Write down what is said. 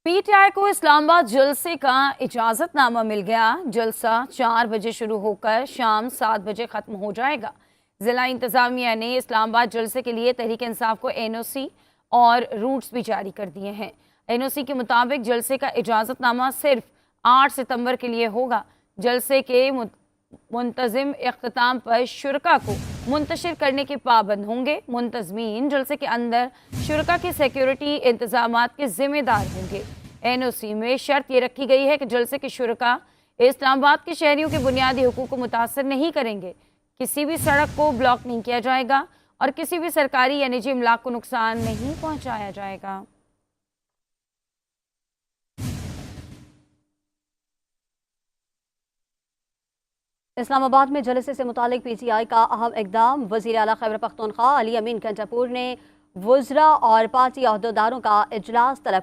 PTI को इस्लामाबाद जलसे का इजाजतनामा मिल गया। जलसा 4 बजे शुरू होकर शाम 7 बजे खत्म हो जाएगा। जिला इंतजामिया ने इस्लामाबाद जलसे के लिए तहरीक इंसाफ को एनओसी और रूट्स भी जारी कर दिए हैं। एनओसी के मुताबिक जलसे का इजाजतनामा सिर्फ 8 सितंबर के लिए होगा। जलसे के मुंतजिम इख्तिताम पर शुरका को मुंतशिर करने के पाबंद होंगे। मुंतजमीन जलसे के अंदर शुरका की सिक्योरिटी इंतजामात के जिम्मेदार होंगे। एनओसी में शर्त ये रखी गई है कि जलसे के शुरका इस्लामाबाद के शहरियों के बुनियादी हुकूक को मुतासर नहीं करेंगे। किसी भी सड़क को ब्लॉक नहीं किया जाएगा और किसी भी सरकारी या निजी इमलाक को नुकसान नहीं पहुंचाया जाएगा। इस्लामाबाद में जलसे से मुतालिक पीटीआई का अहम इकदाम। वज़ीर आला खैबर पख्तूनख्वा अली अमीन कंटापुर ने वज़रा और पार्टी अहदेदारों का इजलास तलब कर